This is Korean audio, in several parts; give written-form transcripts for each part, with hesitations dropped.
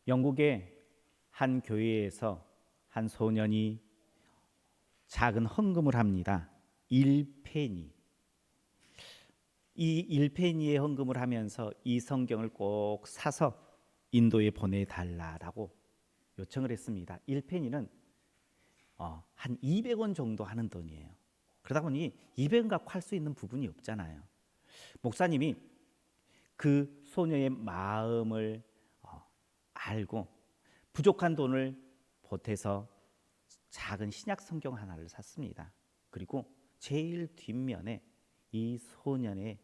영국의 한 교회에서 한 소년이 작은 헌금을 합니다. 1페니. 이 1페니의 헌금을 하면서 이 성경을 꼭 사서 인도에 보내달라고 요청을 했습니다. 1페니는 한 200원 정도 하는 돈이에요. 그러다 보니 200원 갖고 할 수 있는 부분이 없잖아요. 목사님이 그 소녀의 마음을 알고 부족한 돈을 보태서 작은 신약 성경 하나를 샀습니다. 그리고 제일 뒷면에 이 소년의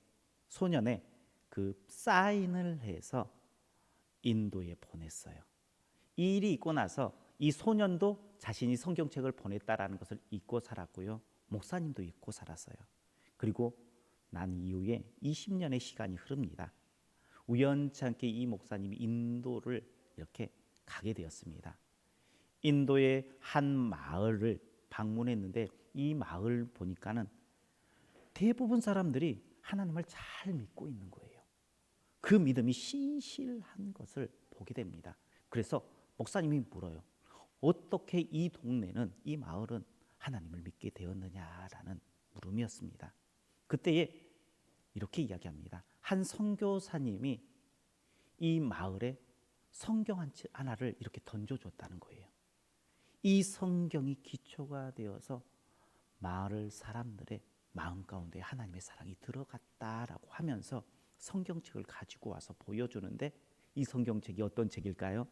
그 사인을 해서 인도에 보냈어요. 이 일이 있고 나서 이 소년도 자신이 성경책을 보냈다라는 것을 잊고 살았고요. 목사님도 잊고 살았어요. 그리고 난 이후에 20년의 시간이 흐릅니다. 우연찮게 이 목사님이 인도를 이렇게 가게 되었습니다. 인도의 한 마을을 방문했는데 이 마을 보니까는 대부분 사람들이 하나님을 잘 믿고 있는 거예요. 그 믿음이 신실한 것을 보게 됩니다. 그래서 목사님이 물어요. 어떻게 이 동네는, 이 마을은 하나님을 믿게 되었느냐라는 물음이었습니다. 그때에 이렇게 이야기합니다. 한 선교사님이 이 마을에 성경 하나를 이렇게 던져줬다는 거예요. 이 성경이 기초가 되어서 마을 사람들의 마음 가운데 하나님의 사랑이 들어갔다라고 하면서 성경책을 가지고 와서 보여주는데, 이 성경책이 어떤 책일까요?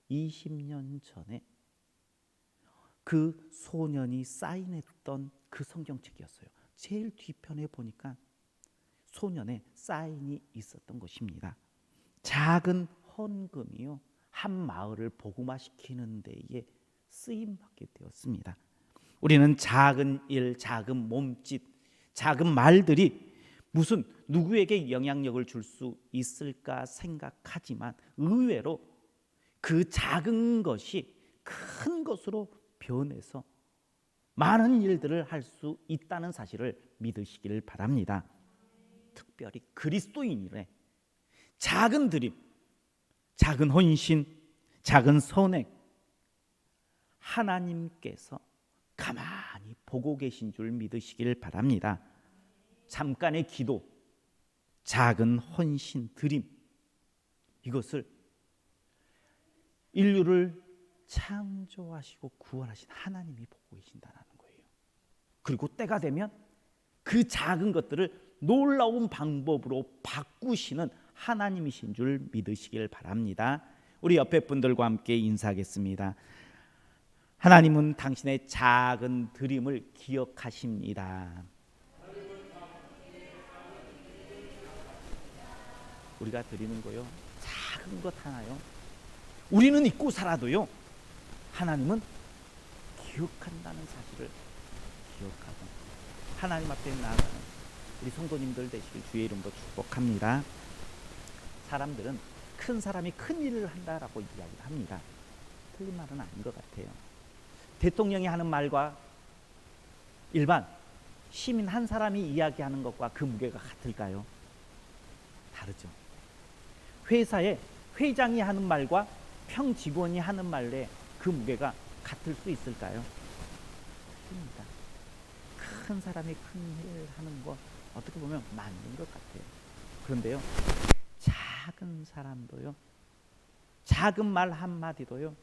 20년 전에 그 소년이 사인했던 그 성경책이었어요. 제일 뒤편에 보니까 소년의 사인이 있었던 것입니다. 작은 헌금이요, 한 마을을 복음화시키는 데에 쓰임받게 되었습니다. 우리는 작은 일, 작은 몸짓, 작은 말들이 무슨 누구에게 영향력을 줄 수 있을까 생각하지만 의외로 그 작은 것이 큰 것으로 변해서 많은 일들을 할 수 있다는 사실을 믿으시기를 바랍니다. 특별히 그리스도인의 작은 드림, 작은 헌신, 작은 선행, 하나님께서 가만히 보고 계신 줄 믿으시길 바랍니다. 잠깐의 기도, 작은 헌신, 드림, 이것을 인류를 창조하시고 구원하신 하나님이 보고 계신다는 거예요. 그리고 때가 되면 그 작은 것들을 놀라운 방법으로 바꾸시는 하나님이신 줄 믿으시길 바랍니다. 우리 옆에 분들과 함께 인사하겠습니다. 하나님은 당신의 작은 드림을 기억하십니다. 우리가 드리는 거요, 작은 것 하나요, 우리는 잊고 살아도요, 하나님은 기억한다는 사실을 기억하고 하나님 앞에 나아가는 우리 성도님들 되시길 주의 이름으로 축복합니다. 사람들은 큰 사람이 큰 일을 한다라고 이야기를 합니다. 틀린 말은 아닌 것 같아요. 대통령이 하는 말과 일반 시민 한 사람이 이야기하는 것과 그 무게가 같을까요? 다르죠. 회사에 회장이 하는 말과 평 직원이 하는 말에 그 무게가 같을 수 있을까요? 아닙니다. 큰 사람이 큰 일을 하는 거 어떻게 보면 맞는 것 같아요. 그런데요, 작은 사람도요, 작은 말 한마디도요,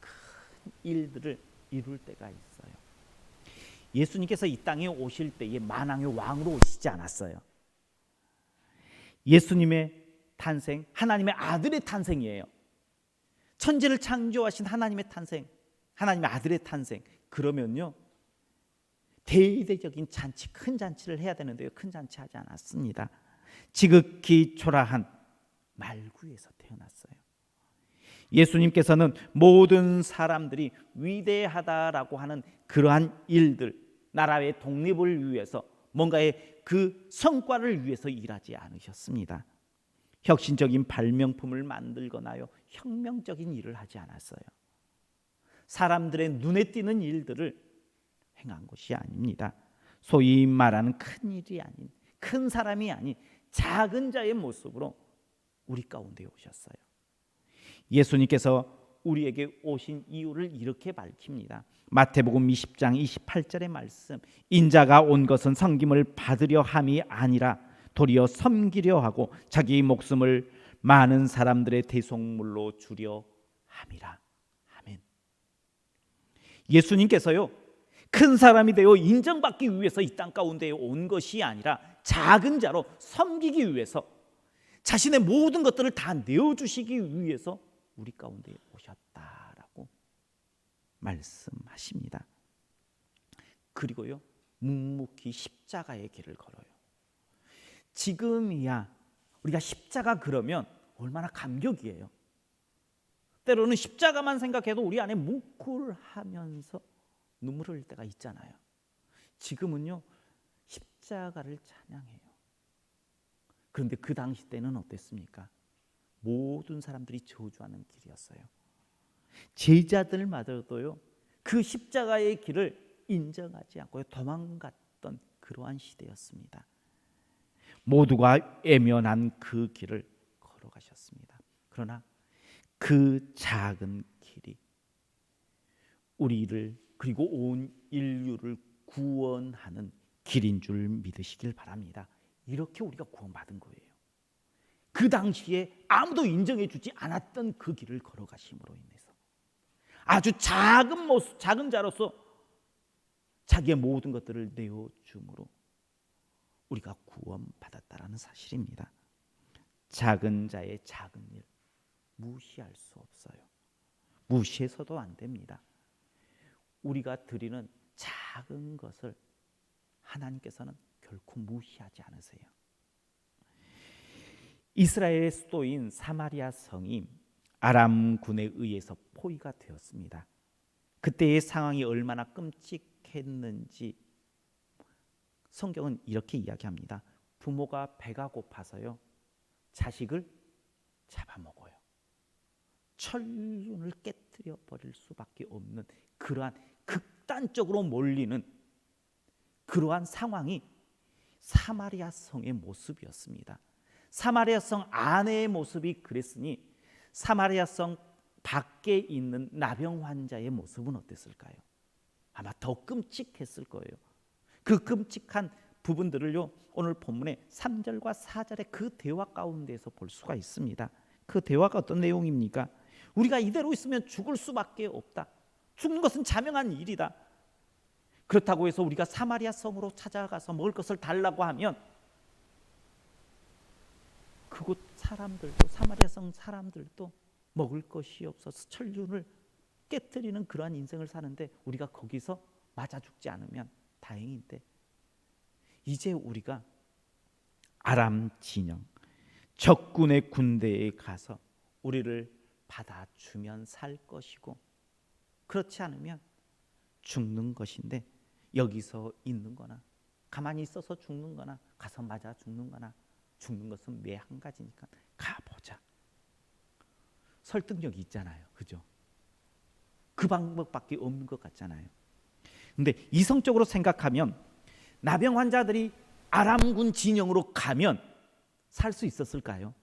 큰 일들을 이룰 때가 있어요. 예수님께서 이 땅에 오실 때에 만왕의 왕으로 오시지 않았어요. 예수님의 탄생, 하나님의 아들의 탄생이에요. 천지를 창조하신 하나님의 탄생, 하나님의 아들의 탄생. 그러면요, 대대적인 잔치, 큰 잔치를 해야 되는데요, 큰 잔치 하지 않았습니다. 지극히 초라한 말구에서 태어났어요. 예수님께서는 모든 사람들이 위대하다라고 하는 그러한 일들, 나라의 독립을 위해서 뭔가의 그 성과를 위해서 일하지 않으셨습니다. 혁신적인 발명품을 만들거나요, 혁명적인 일을 하지 않았어요. 사람들의 눈에 띄는 일들을 행한 것이 아닙니다. 소위 말하는 큰 일이 아닌, 큰 사람이 아닌 작은 자의 모습으로 우리 가운데 오셨어요. 예수님께서 우리에게 오신 이유를 이렇게 밝힙니다. 마태복음 20장 28절의 말씀, 인자가 온 것은 섬김을 받으려 함이 아니라 도리어 섬기려 하고 자기 목숨을 많은 사람들의 대속물로 주려 함이라. 아멘. 예수님께서요, 큰 사람이 되어 인정받기 위해서 이 땅 가운데에 온 것이 아니라 작은 자로 섬기기 위해서, 자신의 모든 것들을 다 내어주시기 위해서 우리 가운데 오셨다라고 말씀하십니다. 그리고요, 묵묵히 십자가의 길을 걸어요. 지금이야 우리가 십자가 그러면 얼마나 감격이에요. 때로는 십자가만 생각해도 우리 안에 뭉클하면서 눈물 흘릴 때가 있잖아요. 지금은요, 십자가를 찬양해요. 그런데 그 당시 때는 어땠습니까? 모든 사람들이 저주하는 길이었어요. 제자들마저도요, 그 십자가의 길을 인정하지 않고 도망갔던 그러한 시대였습니다. 모두가 애면한 그 길을 걸어가셨습니다. 그러나 그 작은 길이 우리를 그리고 온 인류를 구원하는 길인 줄 믿으시길 바랍니다. 이렇게 우리가 구원받은 거예요. 그 당시에 아무도 인정해 주지 않았던 그 길을 걸어가심으로 인해서 아주 작은 모습, 작은 자로서 자기의 모든 것들을 내어줌으로 우리가 구원받았다라는 사실입니다. 작은 자의 작은 일 무시할 수 없어요. 무시해서도 안 됩니다. 우리가 드리는 작은 것을 하나님께서는 결코 무시하지 않으세요. 이스라엘의 수도인 사마리아 성이 아람군에 의해서 포위가 되었습니다. 그때의 상황이 얼마나 끔찍했는지 성경은 이렇게 이야기합니다. 부모가 배가 고파서요, 자식을 잡아먹어요. 천륜을 깨뜨려 버릴 수밖에 없는 그러한 극단적으로 몰리는 그러한 상황이 사마리아 성의 모습이었습니다. 사마리아 성 안의 모습이 그랬으니 사마리아 성 밖에 있는 나병 환자의 모습은 어땠을까요? 아마 더 끔찍했을 거예요. 그 끔찍한 부분들을요, 오늘 본문의 3절과 4절의 그 대화 가운데에서 볼 수가 있습니다. 그 대화가 어떤 내용입니까? 우리가 이대로 있으면 죽을 수밖에 없다. 죽는 것은 자명한 일이다. 그렇다고 해서 우리가 사마리아 성으로 찾아가서 먹을 것을 달라고 하면 그곳 사람들도, 사마리아 성 사람들도 먹을 것이 없어서 천륜을 깨뜨리는 그러한 인생을 사는데 우리가 거기서 맞아 죽지 않으면 다행인데, 이제 우리가 아람 진영 적군의 군대에 가서 우리를 받아주면 살 것이고, 그렇지 않으면 죽는 것인데, 여기서 있는 거나 가만히 있어서 죽는 거나 가서 맞아 죽는 거나, 죽는 것은 매 한 가지니까 가보자. 설득력이 있잖아요. 그죠? 그 방법밖에 없는 것 같잖아요. 근데 이성적으로 생각하면 나병 환자들이 아람군 진영으로 가면 살 수 있었을까요?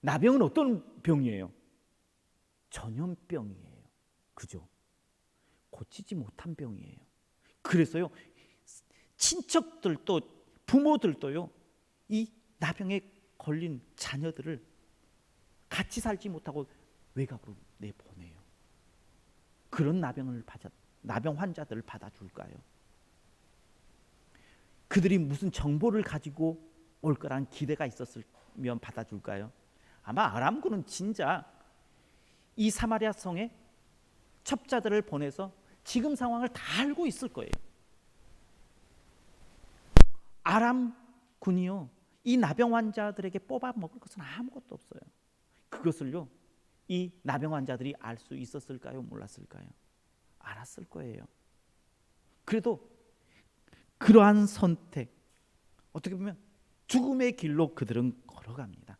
나병은 어떤 병이에요? 전염병이에요. 그죠? 고치지 못한 병이에요. 그래서요, 친척들도 부모들도요, 이 나병에 걸린 자녀들을 같이 살지 못하고 외곽으로 내보내요. 그런 나병 환자들을 받아줄까요? 그들이 무슨 정보를 가지고 올 거란 기대가 있었으면 받아줄까요? 아마 아람군은 진짜 이 사마리아 성에 첩자들을 보내서 지금 상황을 다 알고 있을 거예요. 아람군이요, 이 나병 환자들에게 뽑아 먹을 것은 아무것도 없어요. 그것을요, 이 나병 환자들이 알 수 있었을까요? 몰랐을까요? 알았을 거예요. 그래도 그러한 선택, 어떻게 보면 죽음의 길로 그들은 걸어갑니다.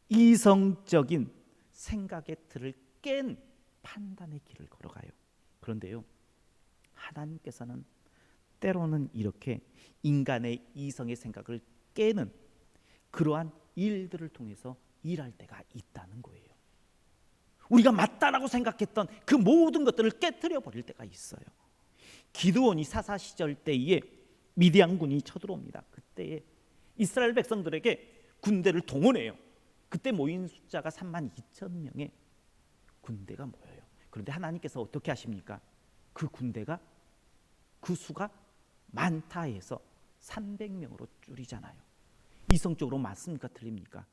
이성적인 생각의 틀을 깬 판단의 길을 걸어가요. 그런데요, 하나님께서는 때로는 이렇게 인간의 이성의 생각을 깨는 그러한 일들을 통해서 일할 때가 있다는 거예요. 우리가 맞다라고 생각했던 그 모든 것들을 깨뜨려 버릴 때가 있어요. 기드온이 사사 시절 때에 미디안군이 쳐들어옵니다. 그때에 이스라엘 백성들에게 군대를 동원해요. 그때 모인 숫자가 32,000명의 군대가 모여요. 그런데 하나님께서 어떻게 하십니까? 그 군대가 그 수가 많다 해서 300명으로 줄이잖아요. 이성적으로 맞습니까? 틀립니까?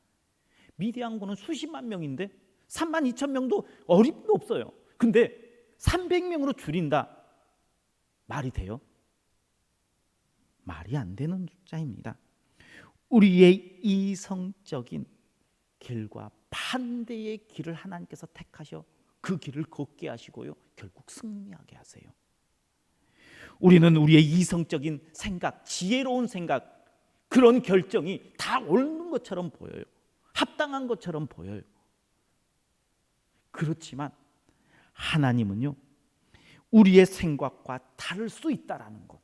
미디안군은 수십만 명인데 32,000명도 어림도 없어요. 근데 300명으로 줄인다. 말이 돼요? 말이 안 되는 숫자입니다. 우리의 이성적인 길과 반대의 길을 하나님께서 택하셔 그 길을 걷게 하시고요, 결국 승리하게 하세요. 우리는 우리의 이성적인 생각, 지혜로운 생각, 그런 결정이 다 옳은 것처럼 보여요. 합당한 것처럼 보여요. 그렇지만 하나님은요, 우리의 생각과 다를 수 있다라는 것,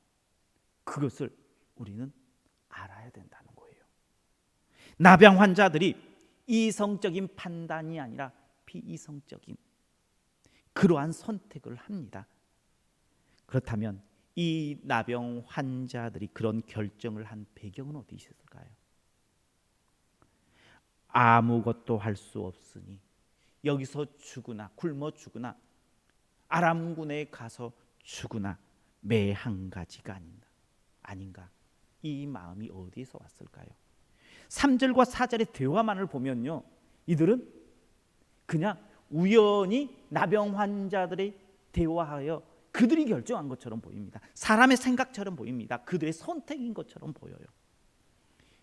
그것을 우리는 알아야 된다는 거예요. 나병 환자들이 이성적인 판단이 아니라 비이성적인 그러한 선택을 합니다. 그렇다면 이 나병 환자들이 그런 결정을 한 배경은 어디 있을까요? 아무것도 할 수 없으니 여기서 죽으나 굶어 죽으나 아람군에 가서 죽으나 매 한 가지가 아닌가. 이 마음이 어디에서 왔을까요? 3절과 4절의 대화만을 보면요, 이들은 그냥 우연히 나병 환자들이 대화하여 그들이 결정한 것처럼 보입니다. 사람의 생각처럼 보입니다. 그들의 선택인 것처럼 보여요.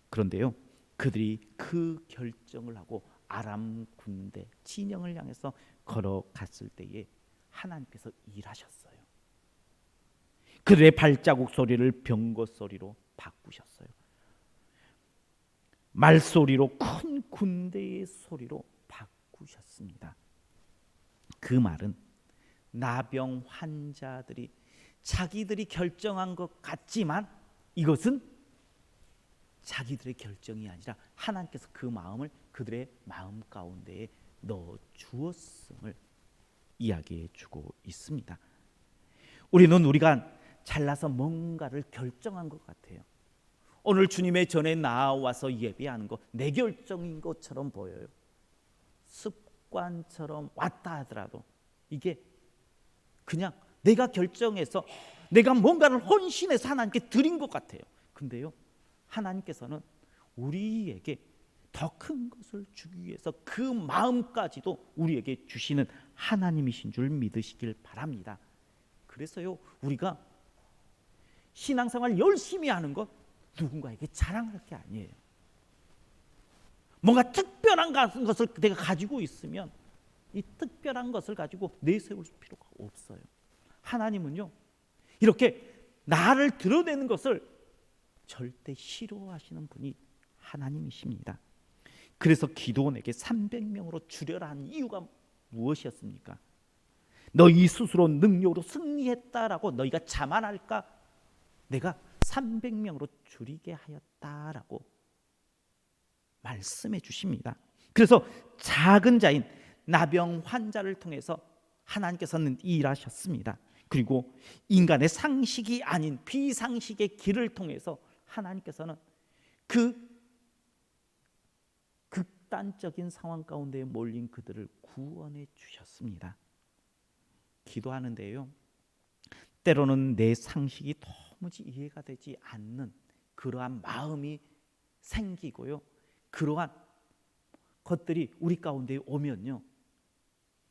그런데요, 그들이 그 결정을 하고 아람 군대 진영을 향해서 걸어갔을 때에 하나님께서 일하셨어요. 그들의 발자국 소리를 병거 소리로 바꾸셨어요. 말소리로, 큰 군대의 소리로 바꾸셨습니다. 그 말은 나병 환자들이 자기들이 결정한 것 같지만 이것은 자기들의 결정이 아니라 하나님께서 그 마음을 그들의 마음 가운데에 넣어 주었음을 이야기해 주고 있습니다. 우리는 우리가 잘나서 뭔가를 결정한 것 같아요. 오늘 주님의 전에 나와서 예배하는 거 내 결정인 것처럼 보여요. 습관처럼 왔다 하더라도 이게 그냥 내가 결정해서 내가 뭔가를 헌신해서 하나님께 드린 것 같아요. 근데요, 하나님께서는 우리에게 더 큰 것을 주기 위해서 그 마음까지도 우리에게 주시는 하나님이신 줄 믿으시길 바랍니다. 그래서요, 우리가 신앙생활 열심히 하는 것 누군가에게 자랑할 게 아니에요. 뭔가 특별한 것을 내가 가지고 있으면 이 특별한 것을 가지고 내세울 필요가 없어요. 하나님은요, 이렇게 나를 드러내는 것을 절대 싫어하시는 분이 하나님이십니다. 그래서 기드온에게 300명으로 줄여라 한 이유가 무엇이었습니까? 너희 스스로 능력으로 승리했다라고 너희가 자만할까? 내가 300명으로 줄이게 하였다라고 말씀해 주십니다. 그래서 작은 자인 나병 환자를 통해서 하나님께서는 일하셨습니다. 그리고 인간의 상식이 아닌 비상식의 길을 통해서 하나님께서는 그 극단적인 상황 가운데 몰린 그들을 구원해 주셨습니다. 기도하는데요, 때로는 내 상식이 도무지 이해가 되지 않는 그러한 마음이 생기고요, 그러한 것들이 우리 가운데 오면요,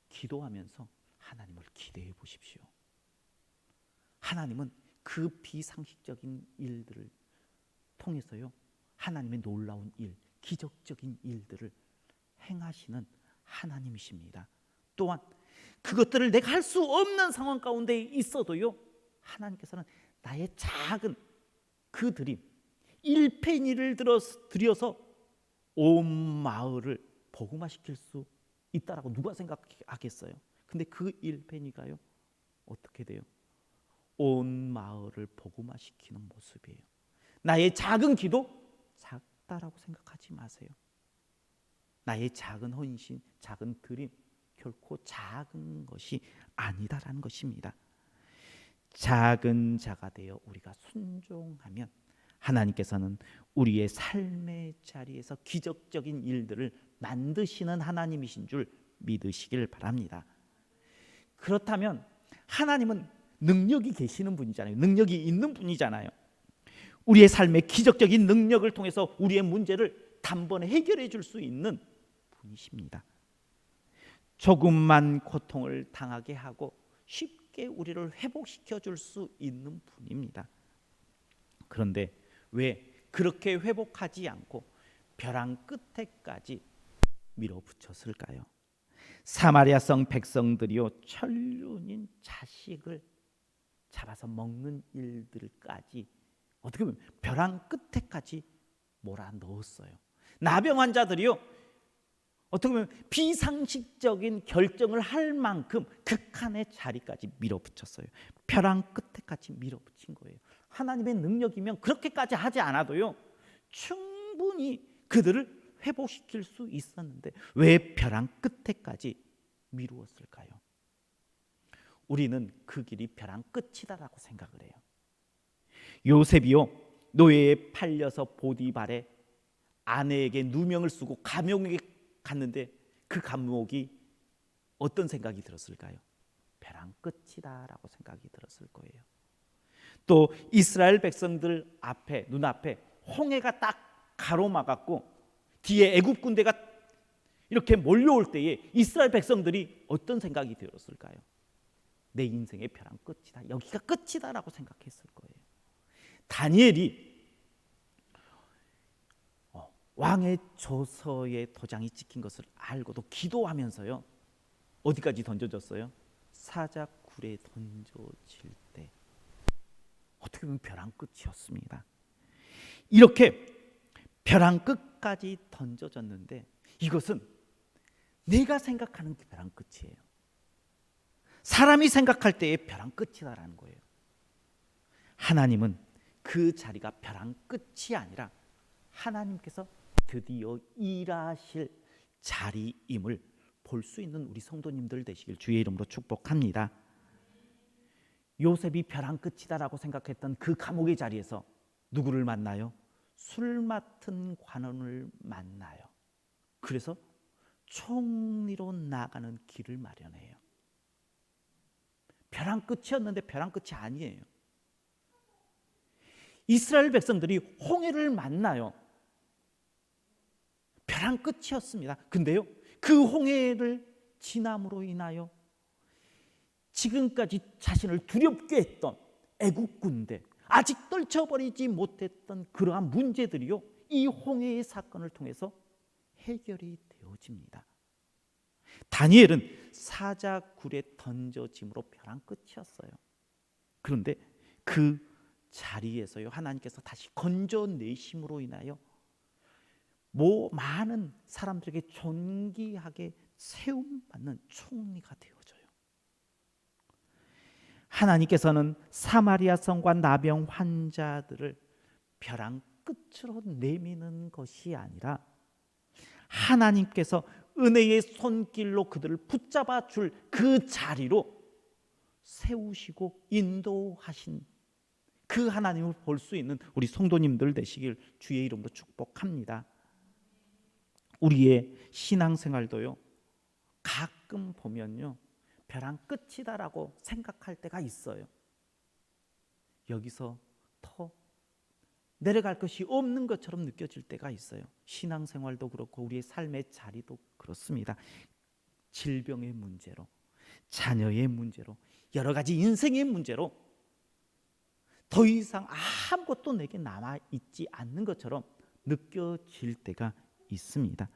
기도하면서 하나님을 기대해 보십시오. 하나님은 그 비상식적인 일들을 통해서요, 하나님의 놀라운 일, 기적적인 일들을 행하시는 하나님이십니다. 또한 그것들을 내가 할 수 없는 상황 가운데 있어도요, 하나님께서는 나의 작은 그 드림, 1페니를 들여서 온 마을을 복음화시킬 수 있다라고 누가 생각하겠어요? 근데 그 1페니가요, 어떻게 돼요? 온 마을을 복음화시키는 모습이에요. 나의 작은 기도 작다라고 생각하지 마세요. 나의 작은 헌신, 작은 드림 결코 작은 것이 아니다라는 것입니다. 작은 자가 되어 우리가 순종하면 하나님께서는 우리의 삶의 자리에서 기적적인 일들을 만드시는 하나님이신 줄 믿으시길 바랍니다. 그렇다면 하나님은 능력이 계시는 분이잖아요. 능력이 있는 분이잖아요. 우리의 삶의 기적적인 능력을 통해서 우리의 문제를 단번에 해결해 줄 수 있는 분이십니다. 조금만 고통을 당하게 하고 쉽게 우리를 회복시켜 줄 수 있는 분입니다. 그런데 왜 그렇게 회복하지 않고 벼랑 끝에까지 밀어붙였을까요? 사마리아성 백성들이요, 천륜인 자식을 잡아서 먹는 일들까지 어떻게 보면 벼랑 끝에까지 몰아넣었어요. 나병 환자들이요, 어떻게 보면 비상식적인 결정을 할 만큼 극한의 자리까지 밀어붙였어요. 벼랑 끝에까지 밀어붙인 거예요. 하나님의 능력이면 그렇게까지 하지 않아도요, 충분히 그들을 회복시킬 수 있었는데 왜 벼랑 끝에까지 미루었을까요? 우리는 그 길이 벼랑 끝이다라고 생각을 해요. 요셉이요, 노예에 팔려서 보디발의 아내에게 누명을 쓰고 감옥에 갔는데 그 감옥이 어떤 생각이 들었을까요? 벼랑 끝이다라고 생각이 들었을 거예요. 또 이스라엘 백성들 앞에, 눈앞에 홍해가 딱 가로막았고 뒤에 애굽 군대가 이렇게 몰려올 때에 이스라엘 백성들이 어떤 생각이 들었을까요? 내 인생의 벼랑 끝이다, 여기가 끝이다라고 생각했을 거예요. 다니엘이 왕의 조서에 도장이 찍힌 것을 알고도 기도하면서요, 어디까지 던져졌어요? 사자굴에 던져질 때 어떻게 보면 벼랑 끝이었습니다. 이렇게 벼랑 끝까지 던져졌는데 이것은 내가 생각하는 벼랑 끝이에요. 사람이 생각할 때의 벼랑 끝이다라는 거예요. 하나님은 그 자리가 벼랑 끝이 아니라 하나님께서 드디어 일하실 자리임을 볼 수 있는 우리 성도님들 되시길 주의 이름으로 축복합니다. 요셉이 벼랑 끝이다라고 생각했던 그 감옥의 자리에서 누구를 만나요? 술 맡은 관원을 만나요. 그래서 총리로 나가는 길을 마련해요. 벼랑 끝이었는데 벼랑 끝이 아니에요. 이스라엘 백성들이 홍해를 만나요. 벼랑 끝이었습니다. 근데요, 그 홍해를 지남으로 인하여 지금까지 자신을 두렵게 했던 애국 군대, 아직 떨쳐버리지 못했던 그러한 문제들이요, 이 홍해의 사건을 통해서 해결이 되어집니다. 다니엘은 사자굴에 던져짐으로 벼랑 끝이었어요. 그런데 그 자리에서요, 하나님께서 다시 건져내심으로 인하여 많은 사람들에게 존귀하게 세움받는 총리가 되어져요. 하나님께서는 사마리아 성과 나병 환자들을 벼랑 끝으로 내미는 것이 아니라 하나님께서 은혜의 손길로 그들을 붙잡아 줄 그 자리로 세우시고 인도하신 그 하나님을 볼 수 있는 우리 성도님들 되시길 주의 이름으로 축복합니다. 우리의 신앙생활도요, 가끔 보면요, 벼랑 끝이다라고 생각할 때가 있어요. 여기서 더 내려갈 것이 없는 것처럼 느껴질 때가 있어요. 신앙생활도 그렇고 우리의 삶의 자리도 그렇습니다. 질병의 문제로, 자녀의 문제로, 여러 가지 인생의 문제로 더 이상 아무것도 내게 남아있지 않는 것처럼 느껴질 때가 있습니다.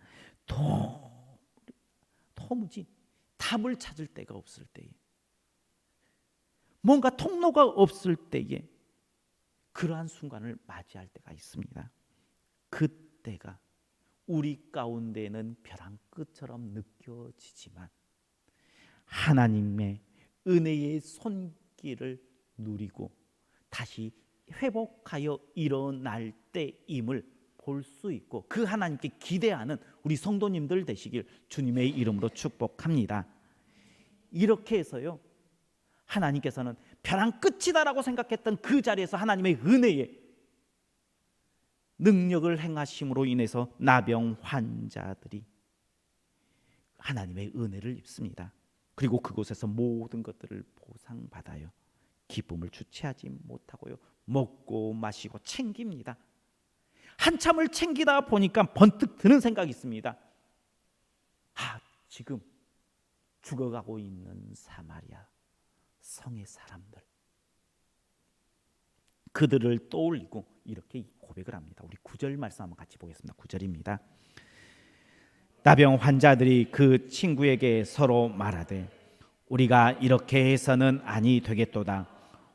도무지 답을 찾을 데가 없을 때에, 뭔가 통로가 없을 때에 그러한 순간을 맞이할 때가 있습니다. 그때가 우리 가운데는 벼랑 끝처럼 느껴지지만 하나님의 은혜의 손길을 누리고 다시 회복하여 일어날 때임을 볼 수 있고 그 하나님께 기대하는 우리 성도님들 되시길 주님의 이름으로 축복합니다. 이렇게 해서요, 하나님께서는 벼랑 끝이다라고 생각했던 그 자리에서 하나님의 은혜에 능력을 행하심으로 인해서 나병 환자들이 하나님의 은혜를 입습니다. 그리고 그곳에서 모든 것들을 보상받아요. 기쁨을 주체하지 못하고요, 먹고 마시고 챙깁니다. 한참을 챙기다 보니까 번뜩 드는 생각이 있습니다. 지금 죽어가고 있는 사마리아 성의 사람들, 그들을 떠올리고 이렇게 고백을 합니다. 우리 9절 말씀 한번 같이 보겠습니다. 9절입니다. 나병 환자들이 그 친구에게 서로 말하되 우리가 이렇게 해서는 아니 되겠도다.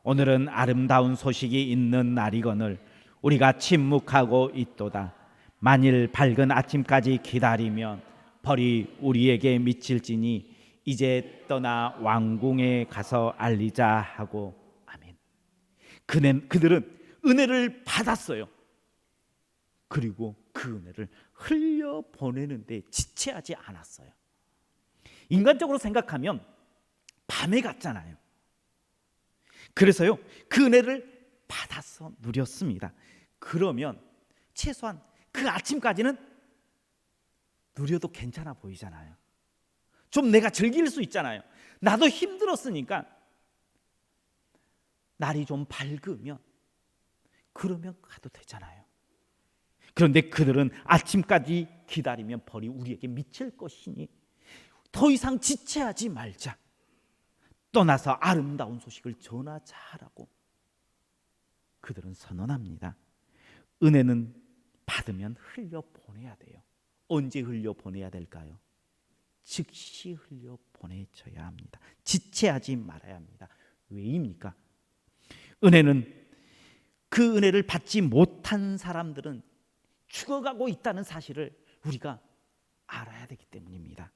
오늘은 아름다운 소식이 있는 날이거늘 우리가 침묵하고 있도다. 만일 밝은 아침까지 기다리면 벌이 우리에게 미칠지니 이제 떠나 왕궁에 가서 알리자 하고. 아멘. 그들은 은혜를 받았어요. 그리고 그 은혜를 흘려보내는데 지체하지 않았어요. 인간적으로 생각하면 밤에 같잖아요. 그래서요, 그 은혜를 받아서 누렸습니다. 그러면 최소한 그 아침까지는 누려도 괜찮아 보이잖아요. 좀 내가 즐길 수 있잖아요. 나도 힘들었으니까 날이 좀 밝으면 그러면 가도 되잖아요. 그런데 그들은 아침까지 기다리면 벌이 우리에게 미칠 것이니 더 이상 지체하지 말자. 떠나서 아름다운 소식을 전하자라고 그들은 선언합니다. 은혜는 받으면 흘려보내야 돼요. 언제 흘려보내야 될까요? 즉시 흘려보내줘야 합니다. 지체하지 말아야 합니다. 왜입니까? 은혜는, 그 은혜를 받지 못한 사람들은 죽어가고 있다는 사실을 우리가 알아야 되기 때문입니다.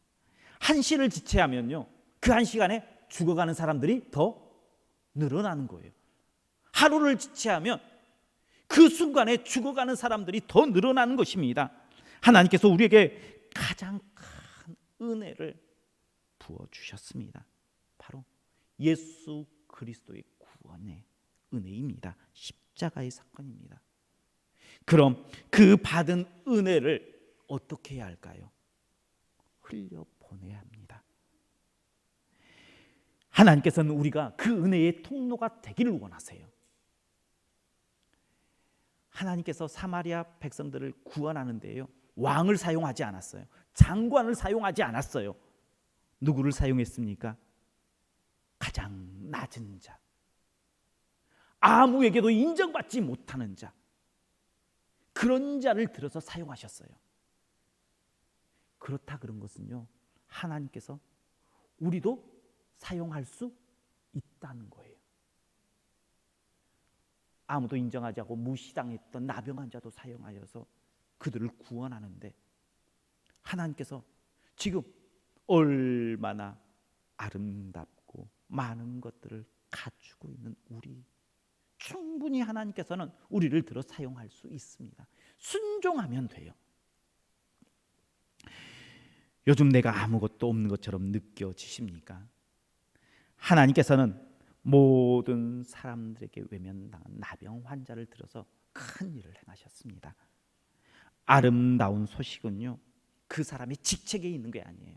한시를 지체하면요, 그 한 시간에 죽어가는 사람들이 더 늘어나는 거예요. 하루를 지체하면 그 순간에 죽어가는 사람들이 더 늘어나는 것입니다. 하나님께서 우리에게 가장 큰 은혜를 부어주셨습니다. 바로 예수 그리스도의 구원의 은혜입니다. 십자가의 사건입니다. 그럼 그 받은 은혜를 어떻게 해야 할까요? 흘려보내야 합니다. 하나님께서는 우리가 그 은혜의 통로가 되기를 원하세요. 하나님께서 사마리아 백성들을 구원하는데요, 왕을 사용하지 않았어요. 장관을 사용하지 않았어요. 누구를 사용했습니까? 가장 낮은 자, 아무에게도 인정받지 못하는 자, 그런 자를 들어서 사용하셨어요. 그렇다 그런 것은요, 하나님께서 우리도 사용할 수 있다는 거예요. 아무도 인정하지 않고 무시당했던 나병 환자도 사용하여서 그들을 구원하는데, 하나님께서 지금 얼마나 아름답고 많은 것들을 갖추고 있는 우리, 충분히 하나님께서는 우리를 들어 사용할 수 있습니다. 순종하면 돼요. 요즘 내가 아무것도 없는 것처럼 느껴지십니까? 하나님께서는 모든 사람들에게 외면당한 나병 환자를 들어서 큰 일을 행하셨습니다. 아름다운 소식은요, 그 사람의 직책에 있는 게 아니에요.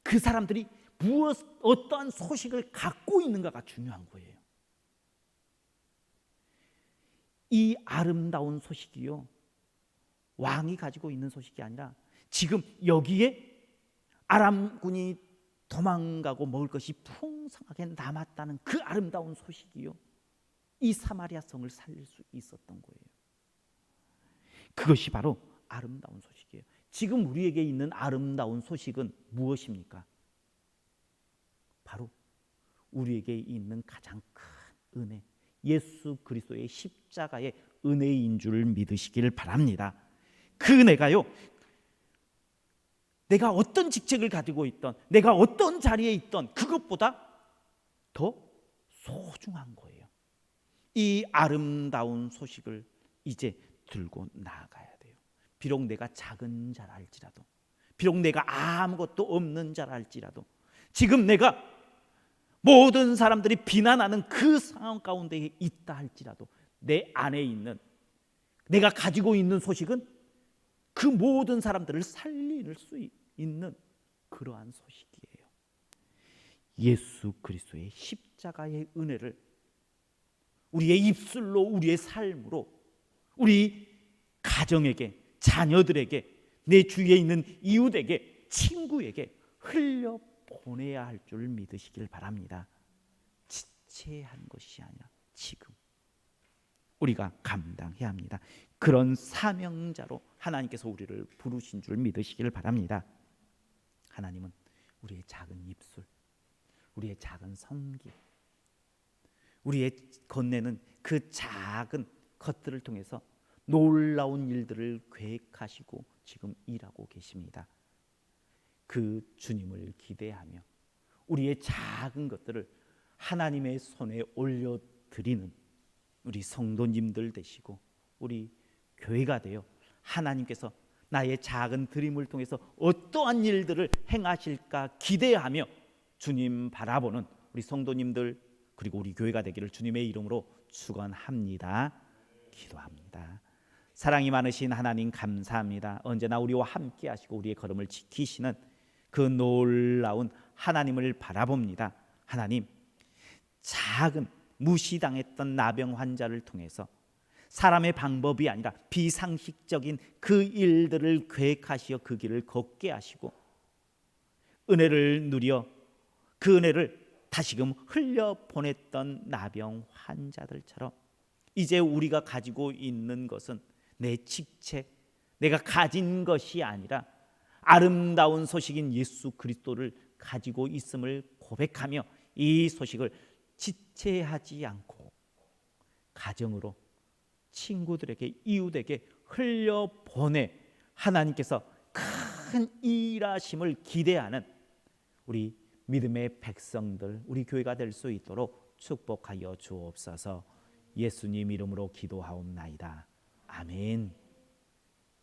그 사람들이 어떠한 소식을 갖고 있는가가 중요한 거예요. 이 아름다운 소식이요, 왕이 가지고 있는 소식이 아니라 지금 여기에 아람군이 도망가고 먹을 것이 풍성하게 남았다는 그 아름다운 소식이요, 이 사마리아 성을 살릴 수 있었던 거예요. 그것이 바로 아름다운 소식이에요. 지금 우리에게 있는 아름다운 소식은 무엇입니까? 바로 우리에게 있는 가장 큰 은혜, 예수 그리스도의 십자가의 은혜인 줄 믿으시길 바랍니다. 그 은혜가요, 내가 어떤 직책을 가지고 있던, 내가 어떤 자리에 있던 그것보다 더 소중한 거예요. 이 아름다운 소식을 이제 들고 나아가야 돼요. 비록 내가 작은 자랄지라도, 비록 내가 아무것도 없는 자랄지라도, 지금 내가 모든 사람들이 비난하는 그 상황 가운데 있다 할지라도 내 안에 있는, 내가 가지고 있는 소식은 그 모든 사람들을 살릴 수 있는 그러한 소식이에요. 예수 그리스도의 십자가의 은혜를 우리의 입술로, 우리의 삶으로, 우리 가정에게, 자녀들에게, 내 주위에 있는 이웃에게, 친구에게 흘려 보내야 할 줄 믿으시길 바랍니다. 지체한 것이 아니라 지금 우리가 감당해야 합니다. 그런 사명자로 하나님께서 우리를 부르신 줄 믿으시길 바랍니다. 하나님은 우리의 작은 입술, 우리의 작은 섬김, 우리의 건네는 그 작은 것들을 통해서 놀라운 일들을 계획하시고 지금 일하고 계십니다. 그 주님을 기대하며 우리의 작은 것들을 하나님의 손에 올려드리는 우리 성도님들 되시고 우리 교회가 되어 하나님께서 나의 작은 드림을 통해서 어떠한 일들을 행하실까 기대하며 주님 바라보는 우리 성도님들 그리고 우리 교회가 되기를 주님의 이름으로 축원합니다. 기도합니다. 사랑이 많으신 하나님 감사합니다. 언제나 우리와 함께 하시고 우리의 걸음을 지키시는 그 놀라운 하나님을 바라봅니다. 하나님, 작은 무시당했던 나병 환자를 통해서 사람의 방법이 아니라 비상식적인 그 일들을 계획하시어 그 길을 걷게 하시고 은혜를 누려 그 은혜를 다시금 흘려보냈던 나병 환자들처럼 이제 우리가 가지고 있는 것은 내 직책, 내가 가진 것이 아니라 아름다운 소식인 예수 그리스도를 가지고 있음을 고백하며 이 소식을 지체하지 않고 가정으로, 친구들에게, 이웃에게 흘려보내 하나님께서 큰 일하심을 기대하는 우리 믿음의 백성들, 우리 교회가 될 수 있도록 축복하여 주옵소서. 예수님 이름으로 기도하옵나이다. 아멘.